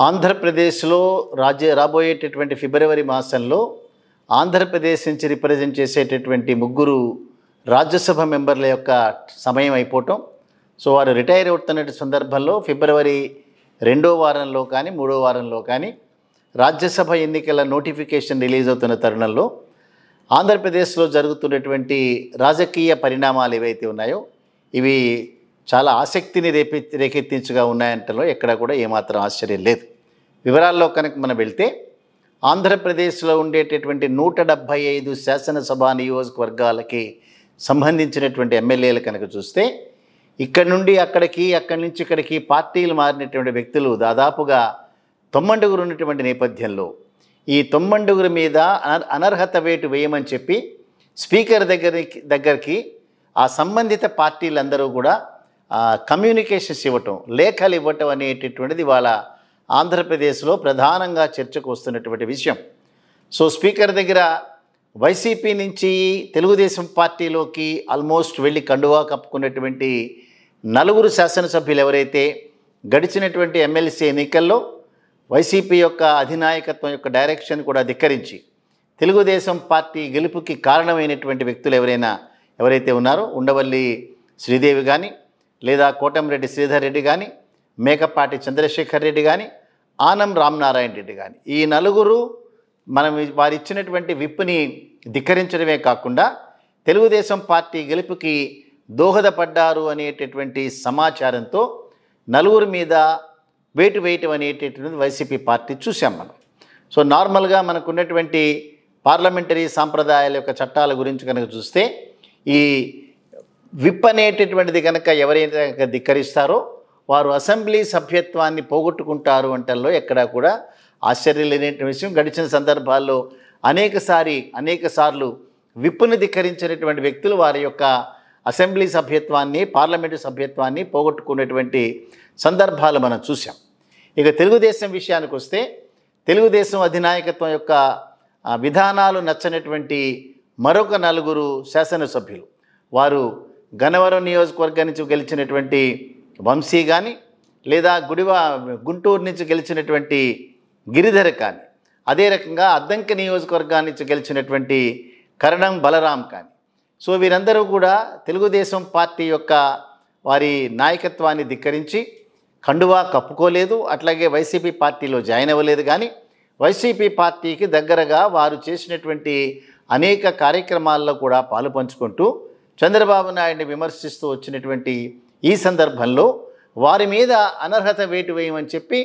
ఆంధ్రప్రదేశ్లో రాబోయేటటువంటి ఫిబ్రవరి మాసంలో ఆంధ్రప్రదేశ్ నుంచి రిప్రజెంట్ చేసేటటువంటి ముగ్గురు రాజ్యసభ మెంబర్ల యొక్క సమయం అయిపోవటం. సో వారు రిటైర్ అవుతున్న సందర్భంలో ఫిబ్రవరి 2వ వారంలో కానీ 3వ వారంలో కానీ రాజ్యసభ ఎన్నికల నోటిఫికేషన్ రిలీజ్ అవుతున్న తరుణంలో ఆంధ్రప్రదేశ్లో జరుగుతున్నటువంటి రాజకీయ పరిణామాలు ఏవైతే ఉన్నాయో ఇవి చాలా ఆసక్తిని రేకెత్తించుగా ఉన్నాయంటలో ఎక్కడ కూడా ఏమాత్రం ఆశ్చర్యం లేదు. వివరాల్లో కనుక మనం వెళ్తే ఆంధ్రప్రదేశ్లో ఉండేటటువంటి 175 శాసనసభ నియోజకవర్గాలకి సంబంధించినటువంటి ఎమ్మెల్యేలు కనుక చూస్తే ఇక్కడి నుండి అక్కడికి, అక్కడి నుంచి ఇక్కడికి పార్టీలు మారినటువంటి వ్యక్తులు దాదాపుగా 90 ఉన్నటువంటి నేపథ్యంలో ఈ 90 మీద అనర్హత వేటు వేయమని చెప్పి స్పీకర్ దగ్గరికి ఆ సంబంధిత పార్టీలందరూ కూడా కమ్యూనికేషన్స్ ఇవ్వటం, లేఖలు ఇవ్వటం అనేటటువంటిది వాళ్ళ ఆంధ్రప్రదేశ్లో ప్రధానంగా చర్చకు వస్తున్నటువంటి విషయం. సో స్పీకర్ దగ్గర వైసీపీ నుంచి తెలుగుదేశం పార్టీలోకి ఆల్మోస్ట్ వెళ్ళి కండువా కప్పుకున్నటువంటి 4 శాసనసభ్యులు ఎవరైతే గడిచినటువంటి ఎమ్మెల్సీ ఎన్నికల్లో వైసీపీ యొక్క అధినాయకత్వం యొక్క డైరెక్షన్ కూడా ధిక్కరించి తెలుగుదేశం పార్టీ గెలుపుకి కారణమైనటువంటి వ్యక్తులు ఎవరైతే ఉన్నారో ఉండవల్లి శ్రీదేవి కానీ, లేదా కోటంరెడ్డి శ్రీధర్ రెడ్డి కానీ, మేకపాటి చంద్రశేఖర్ రెడ్డి కానీ, ఆనం రామనారాయణ రెడ్డి కానీ, ఈ 4 మనం వారు ఇచ్చినటువంటి విప్ని ధిక్కరించడమే కాకుండా తెలుగుదేశం పార్టీ గెలుపుకి దోహదపడ్డారు అనేటటువంటి సమాచారంతో 4 మీద వేటు వేయటం అనేటటువంటి వైసీపీ పార్టీ చూసాం మనం. సో నార్మల్గా మనకున్నటువంటి పార్లమెంటరీ సాంప్రదాయాల యొక్క చట్టాల గురించి కనుక చూస్తే ఈ విప్ అనేటటువంటిది కనుక ఎవరైతే ధిక్కరిస్తారో వారు అసెంబ్లీ సభ్యత్వాన్ని పోగొట్టుకుంటారు అంటల్లో ఎక్కడా కూడా ఆశ్చర్యం లేనటువంటి విషయం. గడిచిన సందర్భాల్లో అనేక సార్లు విప్పును ధిక్కరించినటువంటి వ్యక్తులు వారి యొక్క అసెంబ్లీ సభ్యత్వాన్ని, పార్లమెంటు సభ్యత్వాన్ని పోగొట్టుకునేటువంటి సందర్భాలు మనం చూసాం. ఇక తెలుగుదేశం విషయానికి వస్తే తెలుగుదేశం అధినాయకత్వం యొక్క విధానాలు నచ్చనటువంటి మరొక 4 శాసనసభ్యులు, వారు గన్నవరం నియోజకవర్గం నుంచి గెలిచినటువంటి వంశీ కానీ, లేదా గుంటూరు నుంచి గెలిచినటువంటి గిరిధర్ కానీ, అదే రకంగా అద్దంకి నియోజకవర్గాన్ని నుంచి గెలిచినటువంటి కరణం బలరాం కానీ. సో వీరందరూ కూడా తెలుగుదేశం పార్టీ యొక్క వారి నాయకత్వాన్ని ధిక్కరించి కండువా కప్పుకోలేదు, అట్లాగే వైసీపీ పార్టీలో జాయిన్ అవ్వలేదు. కానీ వైసీపీ పార్టీకి దగ్గరగా వారు చేసినటువంటి అనేక కార్యక్రమాల్లో కూడా పాలు పంచుకుంటూ చంద్రబాబు నాయుడిని విమర్శిస్తూ వచ్చినటువంటి ఈ సందర్భంలో వారి మీద అనర్హత వేటు వేయమని చెప్పి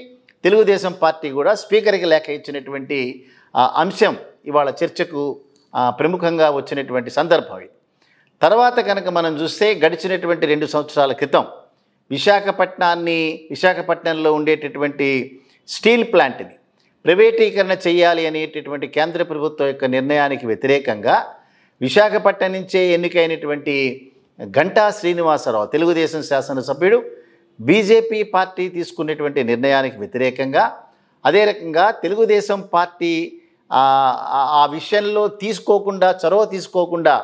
తెలుగుదేశం పార్టీ కూడా స్పీకర్కి లేఖ ఇచ్చినటువంటి అంశం ఇవాళ చర్చకు ప్రముఖంగా వచ్చినటువంటి సందర్భం ఇది. తర్వాత కనుక మనం చూస్తే గడిచినటువంటి 2 సంవత్సరాల క్రితం విశాఖపట్నంలో ఉండేటటువంటి స్టీల్ ప్లాంట్ని ప్రైవేటీకరణ చేయాలి అనేటటువంటి కేంద్ర ప్రభుత్వం యొక్క నిర్ణయానికి వ్యతిరేకంగా విశాఖపట్నం నుంచే ఎన్నికైనటువంటి గంటా శ్రీనివాసరావు తెలుగుదేశం శాసనసభ్యుడు బీజేపీ పార్టీ తీసుకున్నటువంటి నిర్ణయానికి వ్యతిరేకంగా, అదే రకంగా తెలుగుదేశం పార్టీ ఆ విషయంలో చొరవ తీసుకోకుండా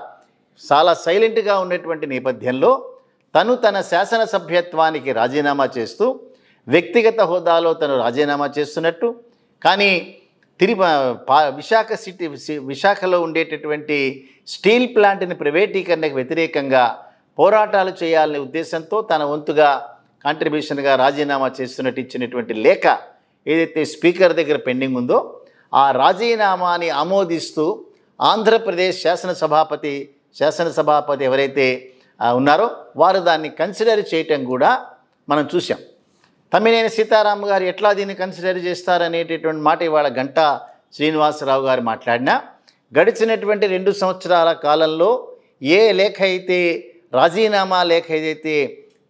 చాలా సైలెంట్గా ఉన్నటువంటి నేపథ్యంలో తన శాసనసభ్యత్వానికి రాజీనామా చేస్తూ వ్యక్తిగత హోదాలో తను రాజీనామా చేస్తున్నట్టు, కానీ విశాఖలో ఉండేటటువంటి స్టీల్ ప్లాంట్ని ప్రైవేటీకరణకు వ్యతిరేకంగా పోరాటాలు చేయాలనే ఉద్దేశంతో తన వంతుగా కాంట్రిబ్యూషన్గా రాజీనామా చేస్తున్నట్టు ఇచ్చినటువంటి లేఖ ఏదైతే స్పీకర్ దగ్గర పెండింగ్ ఉందో ఆ రాజీనామాని ఆమోదిస్తూ ఆంధ్రప్రదేశ్ శాసనసభాపతి ఎవరైతే ఉన్నారో వారు దాన్ని కన్సిడర్ చేయటం కూడా మనం చూసాం. తమ్మినేని సీతారాం గారు ఎట్లా దీన్ని కన్సిడర్ చేస్తారనేటటువంటి మాట ఇవాళ గంటా శ్రీనివాసరావు గారు మాట్లాడినా గడిచినటువంటి 2 సంవత్సరాల కాలంలో ఏ లేఖ అయితే రాజీనామా లేఖ ఏదైతే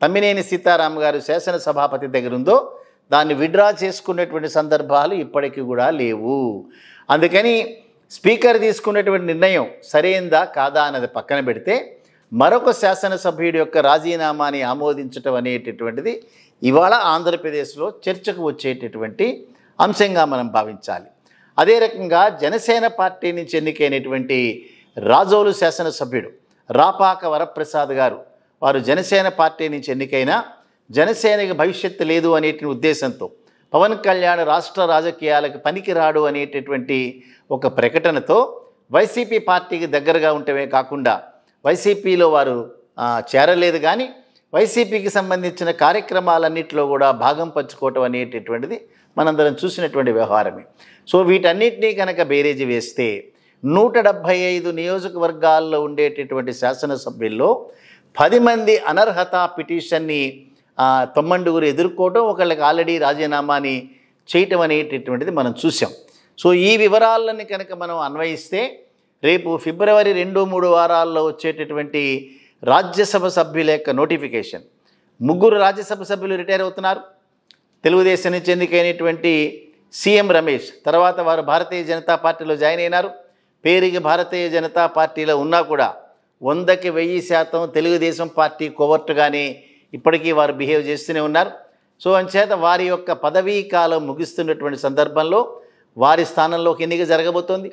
తమ్మినేని సీతారాం గారు శాసనసభాపతి దగ్గర ఉందో దాన్ని విడ్రా చేసుకున్నటువంటి సందర్భాలు ఇప్పటికీ కూడా లేవు. అందుకని స్పీకర్ తీసుకున్నటువంటి నిర్ణయం సరైందా కాదా అన్నది పక్కన పెడితే మరొక శాసనసభ్యుడి యొక్క రాజీనామాని ఆమోదించటం అనేటటువంటిది ఇవాళ ఆంధ్రప్రదేశ్లో చర్చకు వచ్చేటటువంటి అంశంగా మనం భావించాలి. అదే రకంగా జనసేన పార్టీ నుంచి ఎన్నికైనటువంటి రాజోలు శాసనసభ్యుడు రాపాక వరప్రసాద్ గారు వారు జనసేన పార్టీ నుంచి ఎన్నికైనా జనసేనకి భవిష్యత్తు లేదు అనే ఉద్దేశంతో పవన్ కళ్యాణ్ రాష్ట్ర రాజకీయాలకు పనికిరాడు అనేటటువంటి ఒక ప్రకటనతో వైసీపీ పార్టీకి దగ్గరగా ఉండటమే కాకుండా వైసీపీలో వారు చేరలేదు, కానీ వైసీపీకి సంబంధించిన కార్యక్రమాలన్నింటిలో కూడా భాగం పంచుకోవటం అనేటటువంటిది మనందరం చూసినటువంటి వ్యవహారమే. సో వీటన్నిటినీ కనుక బేరేజీ వేస్తే 175 నియోజకవర్గాల్లో ఉండేటటువంటి శాసనసభ్యుల్లో 10 మంది అనర్హత పిటిషన్ని తొమ్మండుగురు ఎదుర్కోవటం, ఒకళ్ళకి ఆల్రెడీ రాజీనామాని చేయటం అనేటటువంటిది మనం చూసాం. సో ఈ వివరాలని కనుక మనం అన్వయిస్తే రేపు ఫిబ్రవరి 2-3 వారాల్లో వచ్చేటటువంటి రాజ్యసభ సభ్యుల యొక్క నోటిఫికేషన్, 3 రాజ్యసభ సభ్యులు రిటైర్ అవుతున్నారు. తెలుగుదేశం నుంచి ఎన్నికైనటువంటి సీఎం రమేష్ తర్వాత వారు భారతీయ జనతా పార్టీలో జాయిన్ అయినారు. పేరుకి భారతీయ జనతా పార్టీలో ఉన్నా కూడా 100కి 1000% తెలుగుదేశం పార్టీ కోవర్టుగానే ఇప్పటికీ వారు బిహేవ్ చేస్తూనే ఉన్నారు. సో అంచేత వారి యొక్క పదవీ కాలం ముగిస్తున్నటువంటి సందర్భంలో వారి స్థానంలోకి ఎన్నిక జరగబోతోంది.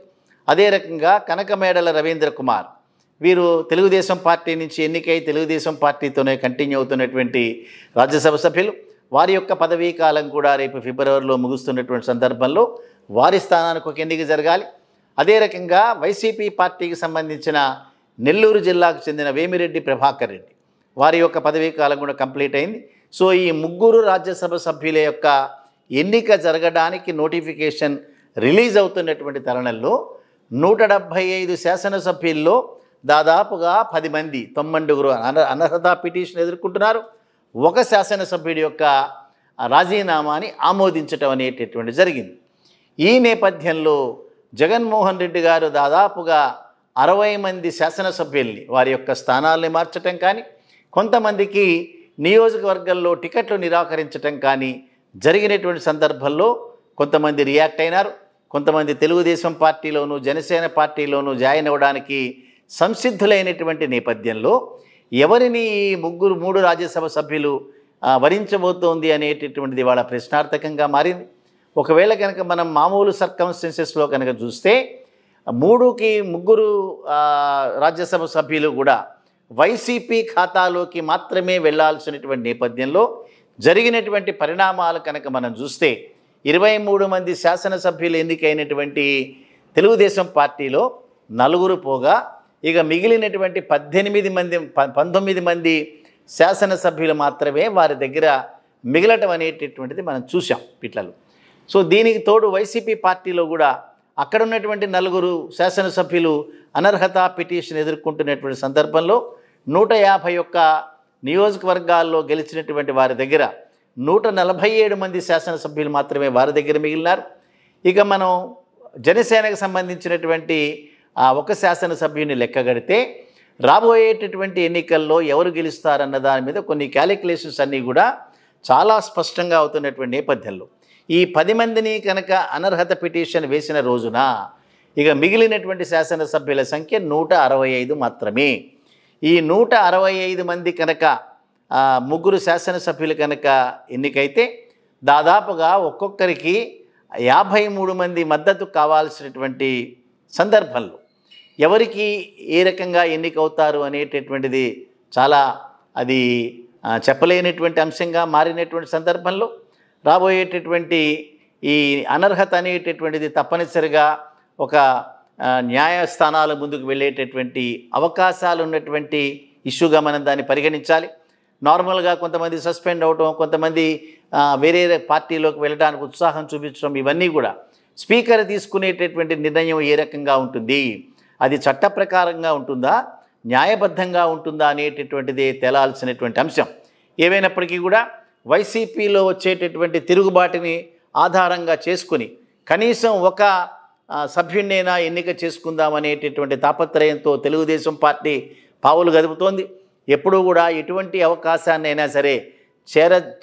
అదే రకంగా కనకమేడల రవీంద్ర కుమార్, వీరు తెలుగుదేశం పార్టీ నుంచి ఎన్నికై తెలుగుదేశం పార్టీతోనే కంటిన్యూ అవుతున్నటువంటి రాజ్యసభ సభ్యులు. వారి యొక్క పదవీ కాలం కూడా రేపు ఫిబ్రవరిలో ముగుస్తున్నటువంటి సందర్భంలో వారి స్థానానికి ఒక ఎన్నిక జరగాలి. అదే రకంగా వైసీపీ పార్టీకి సంబంధించిన నెల్లూరు జిల్లాకు చెందిన వేమిరెడ్డి ప్రభాకర్ రెడ్డి, వారి యొక్క పదవీ కాలం కూడా కంప్లీట్ అయింది. సో ఈ 3 రాజ్యసభ సభ్యుల యొక్క ఎన్నిక జరగడానికి నోటిఫికేషన్ రిలీజ్ అవుతున్నటువంటి తరుణంలో 175 శాసనసభ్యుల్లో దాదాపుగా 10 మంది 90 అనర్హత పిటిషన్ ఎదుర్కొంటున్నారు. ఒక శాసనసభ్యుడి యొక్క రాజీనామాని ఆమోదించటం అనేటటువంటి జరిగింది. ఈ నేపథ్యంలో జగన్మోహన్ రెడ్డి గారు దాదాపుగా 60 మంది శాసనసభ్యుల్ని వారి యొక్క స్థానాల్ని మార్చటం కానీ, కొంతమందికి నియోజకవర్గంలో టికెట్లు నిరాకరించటం కానీ జరిగినటువంటి సందర్భంలో కొంతమంది రియాక్ట్ అయినారు. కొంతమంది తెలుగుదేశం పార్టీలోనూ జనసేన పార్టీలోనూ జాయిన్ అవ్వడానికి సంసిద్ధులైనటువంటి నేపథ్యంలో ఎవరిని ఈ 3 రాజ్యసభ సభ్యులు వరించబోతోంది అనేటటువంటిది వాళ్ళ ప్రశ్నార్థకంగా మారింది. ఒకవేళ కనుక మనం మామూలు సర్కమ్స్టెన్సెస్లో కనుక చూస్తే 3కి 3 రాజ్యసభ సభ్యులు కూడా వైసీపీ ఖాతాలోకి మాత్రమే వెళ్లాల్సినటువంటి నేపథ్యంలో జరిగినటువంటి పరిణామాలు కనుక మనం చూస్తే 23 మంది శాసనసభ్యులు ఎన్నికైనటువంటి తెలుగుదేశం పార్టీలో 4 పోగా ఇక మిగిలినటువంటి 19 మంది శాసనసభ్యులు మాత్రమే వారి దగ్గర మిగలటం అనేటటువంటిది మనం చూసాం పిట్లలో. సో దీనికి తోడు వైసీపీ పార్టీలో కూడా అక్కడ ఉన్నటువంటి 4 శాసనసభ్యులు అనర్హత పిటిషన్ ఎదుర్కొంటున్నటువంటి సందర్భంలో 151 నియోజకవర్గాల్లో గెలిచినటువంటి వారి దగ్గర 147 మంది శాసనసభ్యులు మాత్రమే వారి దగ్గర మిగిలినారు. ఇక మనం జనసేనకు సంబంధించినటువంటి ఒక శాసనసభ్యుని లెక్కగడితే రాబోయేటటువంటి ఎన్నికల్లో ఎవరు గెలుస్తారన్న దాని మీద కొన్ని క్యాలిక్యులేషన్స్ అన్నీ కూడా చాలా స్పష్టంగా అవుతున్నటువంటి నేపథ్యంలో ఈ 10 మందిని కనుక అనర్హత పిటిషన్ వేసిన రోజున ఇక మిగిలినటువంటి శాసనసభ్యుల సంఖ్య 165 మాత్రమే. ఈ 165 మంది కనుక 3 శాసనసభ్యులు కనుక ఎన్నికైతే దాదాపుగా ఒక్కొక్కరికి 53 మంది మద్దతు కావాల్సినటువంటి సందర్భంలో ఎవరికి ఏ రకంగా ఎన్నికవుతారు అనేటటువంటిది చాలా అది చెప్పలేనటువంటి అంశంగా మారినటువంటి సందర్భంలో రాబోయేటటువంటి ఈ అనర్హత అనేటటువంటిది తప్పనిసరిగా ఒక న్యాయస్థానాల ముందుకు వెళ్ళేటటువంటి అవకాశాలు ఉన్నటువంటి ఇష్యూగా మనం దాన్ని పరిగణించాలి. నార్మల్గా కొంతమంది సస్పెండ్ అవటం, కొంతమంది వేరే పార్టీలోకి వెళ్ళడానికి ఉత్సాహం చూపించడం, ఇవన్నీ కూడా స్పీకర్ తీసుకునేటటువంటి నిర్ణయం ఏ రకంగా ఉంటుంది, అది చట్ట ప్రకారంగా ఉంటుందా, న్యాయబద్ధంగా ఉంటుందా అనేటటువంటిది తేలాల్సినటువంటి అంశం. ఏవైనప్పటికీ కూడా వైసీపీలో వచ్చేటటువంటి తిరుగుబాటుని ఆధారంగా చేసుకుని కనీసం ఒక సభ్యుడినైనా ఎన్నిక చేసుకుందామనేటటువంటి తాపత్రయంతో తెలుగుదేశం పార్టీ పావులు గదుపుతోంది. ఎప్పుడూ కూడా ఎటువంటి అవకాశాన్నైనా సరే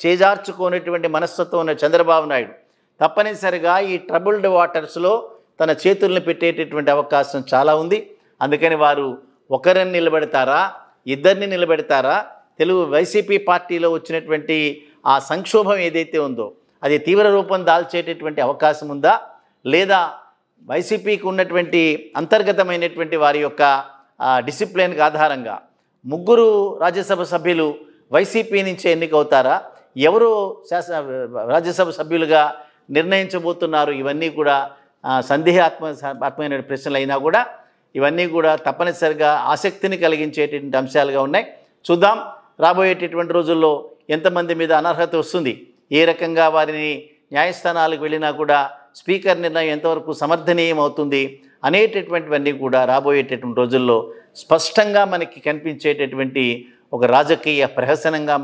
చేజార్చుకోనటువంటి మనస్తత్వం ఉన్న చంద్రబాబు నాయుడు తప్పనిసరిగా ఈ ట్రబుల్డ్ వాటర్స్లో తన చేతులను పెట్టేటటువంటి అవకాశం చాలా ఉంది. అందుకని వారు ఒకరిని నిలబెడతారా, ఇద్దరిని నిలబెడతారా, వైసీపీ పార్టీలో వచ్చినటువంటి ఆ సంక్షోభం ఏదైతే ఉందో అది తీవ్ర రూపం దాల్చేటటువంటి అవకాశం ఉందా, లేదా వైసీపీకి ఉన్నటువంటి అంతర్గతమైనటువంటి వారి యొక్క డిసిప్లిన్కి ఆధారంగా 3 రాజ్యసభ సభ్యులు వైసీపీ నుంచే ఎన్నికవుతారా, ఎవరు రాజ్యసభ సభ్యులుగా నిర్ణయించబోతున్నారు, ఇవన్నీ కూడా సందేహాత్మకమైన ప్రశ్నలు అయినా కూడా ఇవన్నీ కూడా తప్పనిసరిగా ఆసక్తిని కలిగించేటువంటి అంశాలుగా ఉన్నాయి. చూద్దాం రాబోయేటటువంటి రోజుల్లో ఎంతమంది మీద అనర్హత వస్తుంది, ఏ రకంగా వారిని న్యాయస్థానాలకు వెళ్ళినా కూడా స్పీకర్ నిర్ణయం ఎంతవరకు సమర్థనీయం అవుతుంది అనేటటువంటివన్నీ కూడా రాబోయేటటువంటి రోజుల్లో స్పష్టంగా మనకి కనిపించేటటువంటి ఒక రాజకీయ ప్రహసనంగా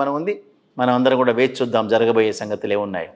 మనం అందరం కూడా వేచి చూద్దాం జరగబోయే సంగతులు ఏమున్నాయో.